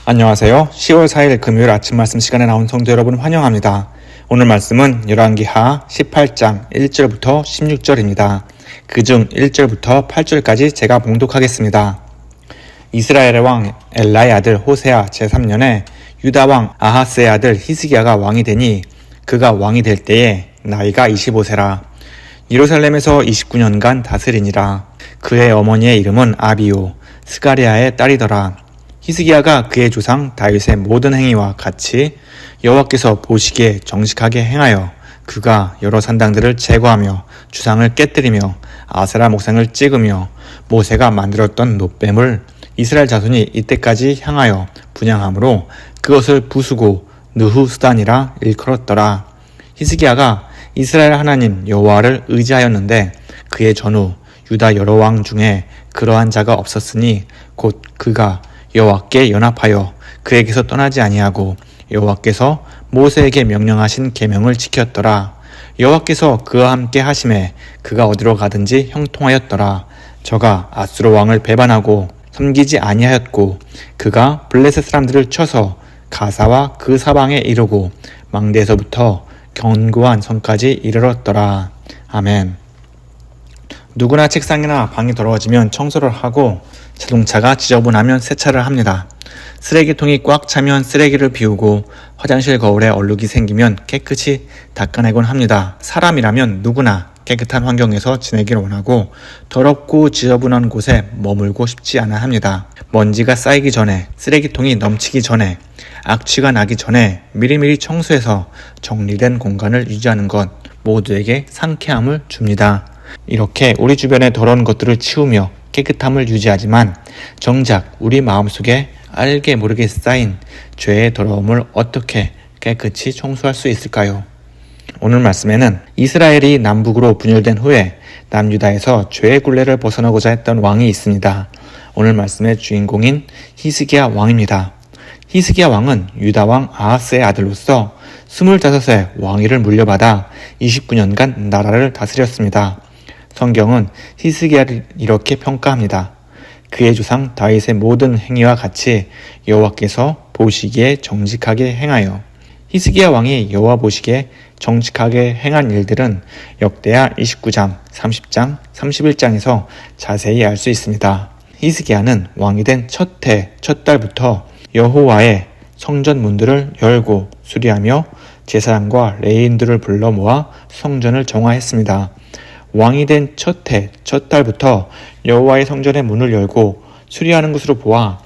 안녕하세요. 10월 4일 금요일 아침 말씀 시간에 나온 성도 여러분 환영합니다. 오늘 말씀은 열왕기하 18장 1절부터 16절입니다. 그중 1절부터 8절까지 제가 봉독하겠습니다. 이스라엘의 왕 엘라의 아들 호세아 제3년에 유다 왕 아하스의 아들 히스기야가 왕이 되니 그가 왕이 될 때에 나이가 25세라. 예루살렘에서 29년간 다스리니라. 그의 어머니의 이름은 아비오 스가랴의 딸이더라. 히스기야가 그의 조상 다윗의 모든 행위와 같이 여호와께서 보시기에 정직하게 행하여 그가 여러 산당들을 제거하며 주상을 깨뜨리며 아세라 목상을 찍으며 모세가 만들었던 놋뱀을 이스라엘 자손이 이때까지 향하여 분향함으로 그것을 부수고 느후스단이라 일컬었더라. 히스기야가 이스라엘 하나님 여호와를 의지하였는데 그의 전후 유다 여러 왕 중에 그러한 자가 없었으니 곧 그가 여호와께 연합하여 그에게서 떠나지 아니하고 여호와께서 모세에게 명령하신 계명을 지켰더라. 여호와께서 그와 함께 하심에 그가 어디로 가든지 형통하였더라. 저가 아수르 왕을 배반하고 섬기지 아니하였고 그가 블레셋 사람들을 쳐서 가사와 그 사방에 이르고 망대에서부터 견고한 성까지 이르렀더라. 아멘. 누구나 책상이나 방이 더러워지면 청소를 하고 자동차가 지저분하면 세차를 합니다. 쓰레기통이 꽉 차면 쓰레기를 비우고 화장실 거울에 얼룩이 생기면 깨끗이 닦아내곤 합니다. 사람이라면 누구나 깨끗한 환경에서 지내길 원하고 더럽고 지저분한 곳에 머물고 싶지 않아 합니다. 먼지가 쌓이기 전에, 쓰레기통이 넘치기 전에, 악취가 나기 전에 미리미리 청소해서 정리된 공간을 유지하는 것 모두에게 상쾌함을 줍니다. 이렇게 우리 주변의 더러운 것들을 치우며 깨끗함을 유지하지만 정작 우리 마음속에 알게 모르게 쌓인 죄의 더러움을 어떻게 깨끗이 청소할 수 있을까요? 오늘 말씀에는 이스라엘이 남북으로 분열된 후에 남유다에서 죄의 굴레를 벗어나고자 했던 왕이 있습니다. 오늘 말씀의 주인공인 히스기야 왕입니다. 히스기야 왕은 유다 왕 아하스의 아들로서 25세 왕위를 물려받아 29년간 나라를 다스렸습니다. 성경은 히스기야를 이렇게 평가합니다. 그의 조상 다윗의 모든 행위와 같이 여호와께서 보시기에 정직하게 행하여. 히스기야 왕이 여호와 보시기에 정직하게 행한 일들은 역대하 29장, 30장, 31장에서 자세히 알 수 있습니다. 히스기야는 왕이 된 첫 달부터 여호와의 성전 문들을 열고 수리하며 제사장과 레위인들을 불러 모아 성전을 정화했습니다. 왕이 된 첫 달부터 여호와의 성전의 문을 열고 수리하는 것으로 보아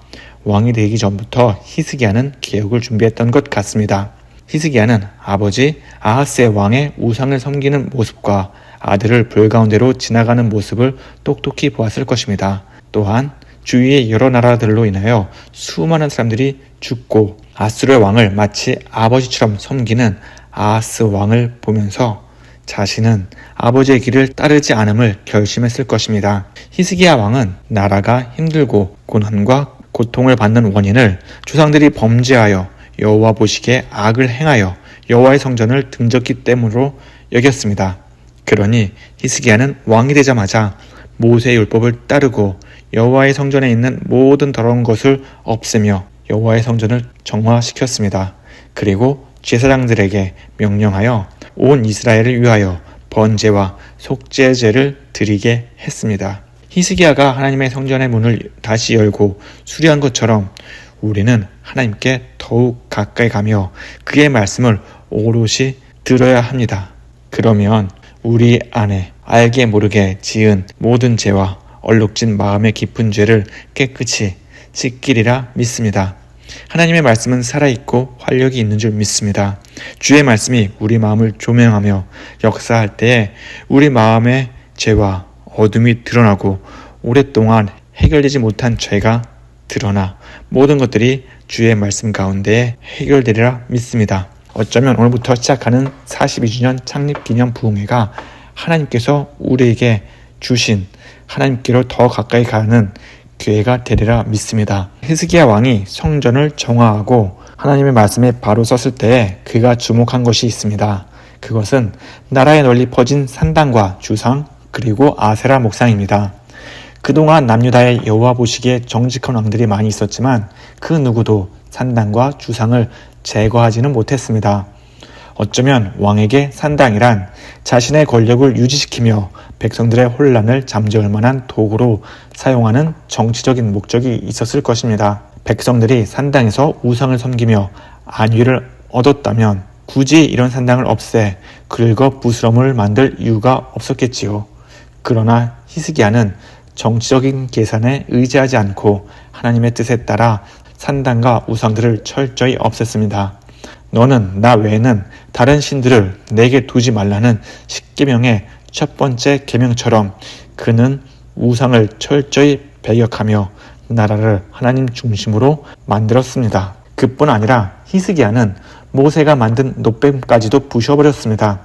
왕이 되기 전부터 히스기야는 개혁을 준비했던 것 같습니다. 히스기야는 아버지 아하스의 왕의 우상을 섬기는 모습과 아들을 불 가운데로 지나가는 모습을 똑똑히 보았을 것입니다. 또한 주위의 여러 나라들로 인하여 수많은 사람들이 죽고 아수르의 왕을 마치 아버지처럼 섬기는 아하스 왕을 보면서 자신은 아버지의 길을 따르지 않음을 결심했을 것입니다. 히스기야 왕은 나라가 힘들고 고난과 고통을 받는 원인을 조상들이 범죄하여 여호와 보시기에 악을 행하여 여호와의 성전을 등졌기 때문으로 여겼습니다. 그러니 히스기야는 왕이 되자마자 모세의 율법을 따르고 여호와의 성전에 있는 모든 더러운 것을 없애며 여호와의 성전을 정화시켰습니다. 그리고 제사장들에게 명령하여 온 이스라엘을 위하여 번제와 속죄제를 드리게 했습니다. 히스기야가 하나님의 성전의 문을 다시 열고 수리한 것처럼 우리는 하나님께 더욱 가까이 가며 그의 말씀을 오롯이 들어야 합니다. 그러면 우리 안에 알게 모르게 지은 모든 죄와 얼룩진 마음의 깊은 죄를 깨끗이 씻기리라 믿습니다. 하나님의 말씀은 살아있고 활력이 있는 줄 믿습니다. 주의 말씀이 우리 마음을 조명하며 역사할 때에 우리 마음의 죄와 어둠이 드러나고 오랫동안 해결되지 못한 죄가 드러나 모든 것들이 주의 말씀 가운데 해결되리라 믿습니다. 어쩌면 오늘부터 시작하는 42주년 창립기념 부흥회가 하나님께서 우리에게 주신 하나님께로 더 가까이 가는 기회가 되리라 믿습니다. 히스기야 왕이 성전을 정화하고 하나님의 말씀에 바로 섰을 때에 그가 주목한 것이 있습니다. 그것은 나라에 널리 퍼진 산당과 주상 그리고 아세라 목상입니다. 그동안 남유다에 여호와 보시기에 정직한 왕들이 많이 있었지만 그 누구도 산당과 주상을 제거하지는 못했습니다. 어쩌면 왕에게 산당이란 자신의 권력을 유지시키며 백성들의 혼란을 잠재울 만한 도구로 사용하는 정치적인 목적이 있었을 것입니다. 백성들이 산당에서 우상을 섬기며 안위를 얻었다면 굳이 이런 산당을 없애 긁어 부스럼을 만들 이유가 없었겠지요. 그러나 히스기야는 정치적인 계산에 의지하지 않고 하나님의 뜻에 따라 산당과 우상들을 철저히 없앴습니다. 너는 나 외에는 다른 신들을 내게 두지 말라는 십계명의 첫 번째 계명처럼 그는 우상을 철저히 배격하며 나라를 하나님 중심으로 만들었습니다. 그뿐 아니라 히스기야는 모세가 만든 놋뱀까지도 부셔버렸습니다.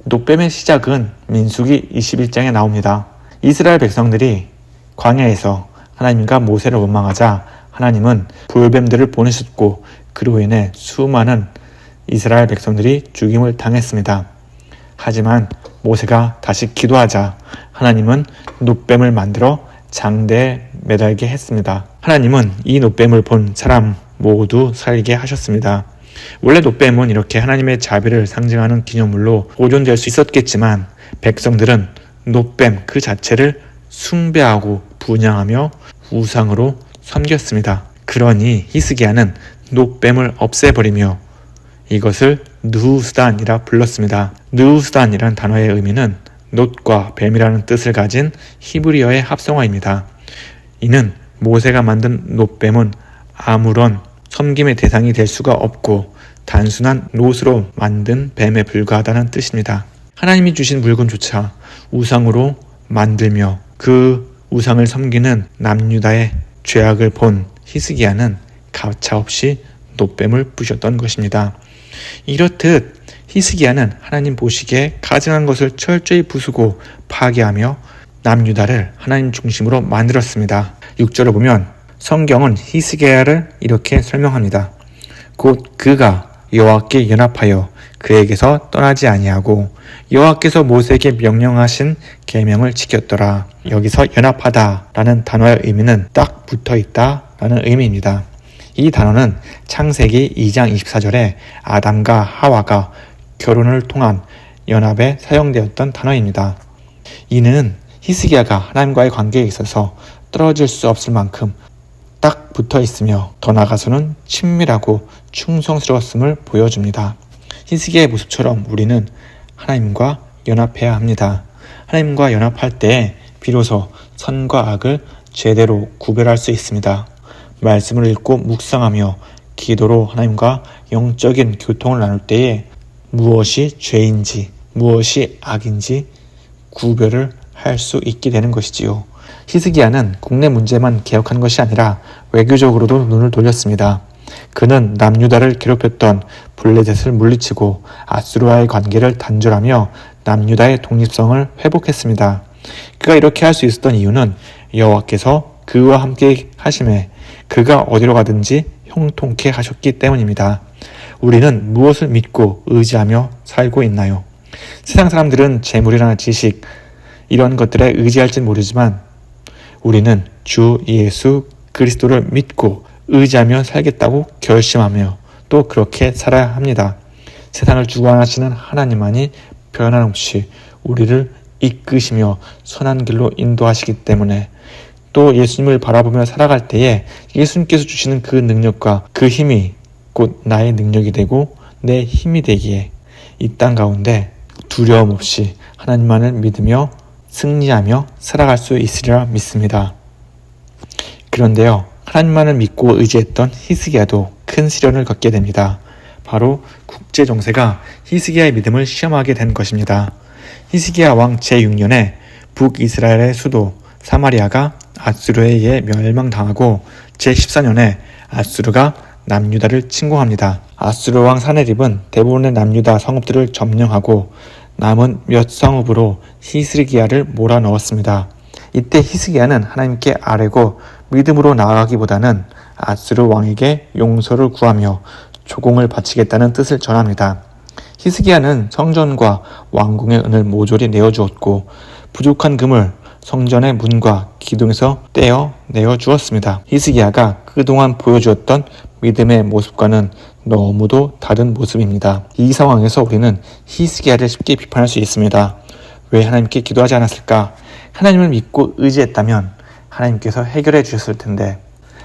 놋뱀의 시작은 민수기 21장에 나옵니다. 이스라엘 백성들이 광야에서 하나님과 모세를 원망하자 하나님은 불뱀들을 보내셨고 그로 인해 수많은 이스라엘 백성들이 죽임을 당했습니다. 하지만 모세가 다시 기도하자 하나님은 놋뱀을 만들어 장대에 매달게 했습니다. 하나님은 이 놋뱀을 본 사람 모두 살게 하셨습니다. 원래 놋뱀은 이렇게 하나님의 자비를 상징하는 기념물로 보존될 수 있었겠지만 백성들은 놋뱀 그 자체를 숭배하고 분양하며 우상으로 섬겼습니다. 그러니 히스기야는 놋뱀을 없애버리며 이것을 느후스단이라 불렀습니다. 느후스단이란 단어의 의미는 놋과 뱀이라는 뜻을 가진 히브리어의 합성어입니다. 이는 모세가 만든 놋뱀은 아무런 섬김의 대상이 될 수가 없고 단순한 놋으로 만든 뱀에 불과하다는 뜻입니다. 하나님이 주신 물건조차 우상으로 만들며 그 우상을 섬기는 남유다의 죄악을 본 히스기야는 가차없이 놋뱀을 부셨던 것입니다. 이렇듯 히스기야는 하나님 보시기에 가증한 것을 철저히 부수고 파괴하며 남유다를 하나님 중심으로 만들었습니다. 6절을 보면 성경은 히스기야를 이렇게 설명합니다. 곧 그가 여호와께 연합하여 그에게서 떠나지 아니하고 여호와께서 모세에게 명령하신 계명을 지켰더라. 여기서 연합하다 라는 단어의 의미는 딱 붙어있다 라는 의미입니다. 이 단어는 창세기 2장 24절에 아담과 하와가 결혼을 통한 연합에 사용되었던 단어입니다. 이는 히스기야가 하나님과의 관계에 있어서 떨어질 수 없을 만큼 딱 붙어 있으며 더 나아가서는 친밀하고 충성스러웠음을 보여줍니다. 히스기야의 모습처럼 우리는 하나님과 연합해야 합니다. 하나님과 연합할 때 비로소 선과 악을 제대로 구별할 수 있습니다. 말씀을 읽고 묵상하며 기도로 하나님과 영적인 교통을 나눌 때에 무엇이 죄인지 무엇이 악인지 구별을 할 수 있게 되는 것이지요. 히스기야는 국내 문제만 개혁한 것이 아니라 외교적으로도 눈을 돌렸습니다. 그는 남유다를 괴롭혔던 블레셋을 물리치고 아수르와의 관계를 단절하며 남유다의 독립성을 회복했습니다. 그가 이렇게 할 수 있었던 이유는 여호와께서 그와 함께 하심에 그가 어디로 가든지 형통케 하셨기 때문입니다. 우리는 무엇을 믿고 의지하며 살고 있나요? 세상 사람들은 재물이나 지식 이런 것들에 의지할진 모르지만 우리는 주 예수 그리스도를 믿고 의지하며 살겠다고 결심하며 또 그렇게 살아야 합니다. 세상을 주관하시는 하나님만이 변함없이 우리를 이끄시며 선한 길로 인도하시기 때문에 또 예수님을 바라보며 살아갈 때에 예수님께서 주시는 그 능력과 그 힘이 곧 나의 능력이 되고 내 힘이 되기에 이 땅 가운데 두려움 없이 하나님만을 믿으며 승리하며 살아갈 수 있으리라 믿습니다. 그런데요, 하나님만을 믿고 의지했던 히스기야도 큰 시련을 겪게 됩니다. 바로 국제 정세가 히스기야의 믿음을 시험하게 된 것입니다. 히스기야 왕 제6년에 북이스라엘의 수도 사마리아가 아수르에 의해 멸망당하고 제14년에 아수르가 남유다를 침공합니다. 아수르 왕 사네립은 대부분의 남유다 성읍들을 점령하고 남은 몇 성읍으로 히스기야를 몰아넣었습니다. 이때 히스기야는 하나님께 아뢰고 믿음으로 나아가기보다는 아수르 왕에게 용서를 구하며 조공을 바치겠다는 뜻을 전합니다. 히스기야는 성전과 왕궁의 은을 모조리 내어주었고 부족한 금을 성전의 문과 기둥에서 떼어내어 주었습니다. 히스기야가 그동안 보여주었던 믿음의 모습과는 너무도 다른 모습입니다. 이 상황에서 우리는 히스기야를 쉽게 비판할 수 있습니다. 왜 하나님께 기도하지 않았을까? 하나님을 믿고 의지했다면 하나님께서 해결해 주셨을 텐데.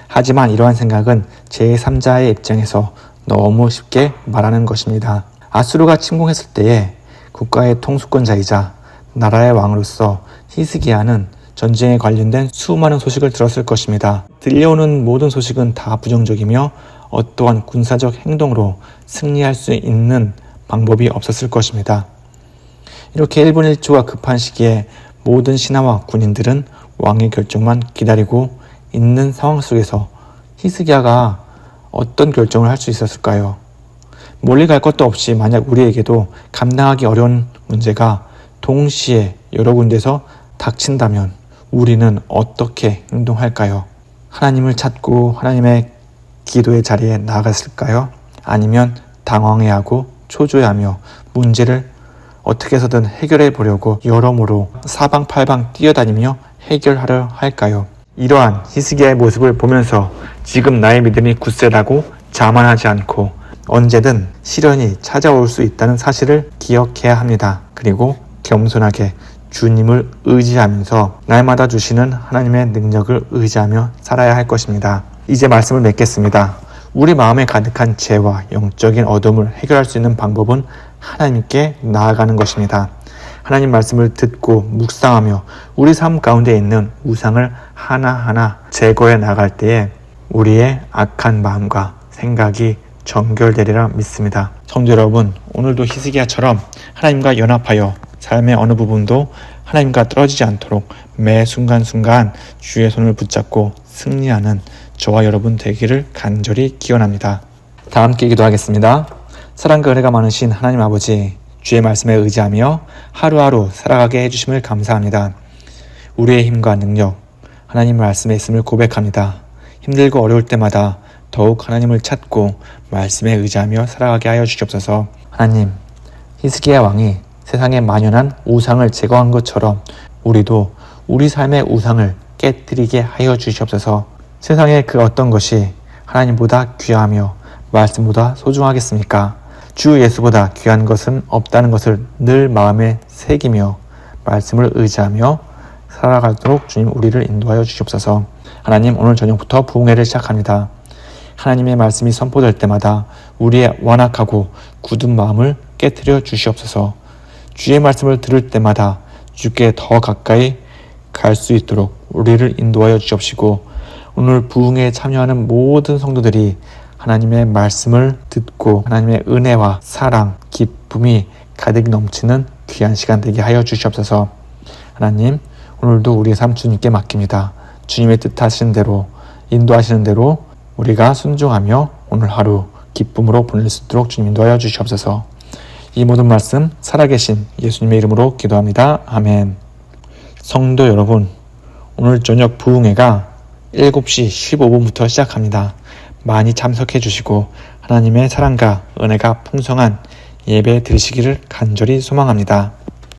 하지만 이러한 생각은 제3자의 입장에서 너무 쉽게 말하는 것입니다. 아수르가 침공했을 때에 국가의 통수권자이자 나라의 왕으로서 히스기야는 전쟁에 관련된 수많은 소식을 들었을 것입니다. 들려오는 모든 소식은 다 부정적이며 어떠한 군사적 행동으로 승리할 수 있는 방법이 없었을 것입니다. 이렇게 1분 1초가 급한 시기에 모든 신하와 군인들은 왕의 결정만 기다리고 있는 상황 속에서 히스기야가 어떤 결정을 할 수 있었을까요? 멀리 갈 것도 없이 만약 우리에게도 감당하기 어려운 문제가 동시에 여러 군데서 닥친다면 우리는 어떻게 행동할까요? 하나님을 찾고 하나님의 기도의 자리에 나아갔을까요? 아니면 당황해하고 초조해하며 문제를 어떻게 해서든 해결해 보려고 여러모로 사방팔방 뛰어다니며 해결하려 할까요? 이러한 히스기야의 모습을 보면서 지금 나의 믿음이 굳세다고 자만하지 않고 언제든 시련이 찾아올 수 있다는 사실을 기억해야 합니다. 그리고 겸손하게 주님을 의지하면서 날마다 주시는 하나님의 능력을 의지하며 살아야 할 것입니다. 이제 말씀을 맺겠습니다. 우리 마음에 가득한 죄와 영적인 어둠을 해결할 수 있는 방법은 하나님께 나아가는 것입니다. 하나님 말씀을 듣고 묵상하며 우리 삶 가운데 있는 우상을 하나하나 제거해 나갈 때에 우리의 악한 마음과 생각이 정결되리라 믿습니다. 성도 여러분, 오늘도 히스기야처럼 하나님과 연합하여 삶의 어느 부분도 하나님과 떨어지지 않도록 매 순간순간 주의 손을 붙잡고 승리하는 저와 여러분 되기를 간절히 기원합니다. 다 함께 기도하겠습니다. 사랑과 은혜가 많으신 하나님 아버지, 주의 말씀에 의지하며 하루하루 살아가게 해주심을 감사합니다. 우리의 힘과 능력, 하나님 말씀에 있음을 고백합니다. 힘들고 어려울 때마다 더욱 하나님을 찾고 말씀에 의지하며 살아가게 하여 주시옵소서. 하나님, 히스기야 왕이 세상에 만연한 우상을 제거한 것처럼 우리도 우리 삶의 우상을 깨뜨리게 하여 주시옵소서. 세상의 그 어떤 것이 하나님보다 귀하며 말씀보다 소중하겠습니까? 주 예수보다 귀한 것은 없다는 것을 늘 마음에 새기며 말씀을 의지하며 살아가도록 주님 우리를 인도하여 주시옵소서. 하나님, 오늘 저녁부터 부흥회를 시작합니다. 하나님의 말씀이 선포될 때마다 우리의 완악하고 굳은 마음을 깨뜨려 주시옵소서. 주의 말씀을 들을 때마다 주께 더 가까이 갈 수 있도록 우리를 인도하여 주시옵시고, 오늘 부흥회에 참여하는 모든 성도들이 하나님의 말씀을 듣고 하나님의 은혜와 사랑, 기쁨이 가득 넘치는 귀한 시간 되게 하여 주시옵소서. 하나님, 오늘도 우리의 삶 주님께 맡깁니다. 주님의 뜻하시는 대로, 인도하시는 대로 우리가 순종하며 오늘 하루 기쁨으로 보낼 수 있도록 주님 인도하여 주시옵소서. 이 모든 말씀 살아계신 예수님의 이름으로 기도합니다. 아멘. 성도 여러분, 오늘 저녁 부흥회가 7시 15분부터 시작합니다. 많이 참석해 주시고 하나님의 사랑과 은혜가 풍성한 예배 드리시기를 간절히 소망합니다.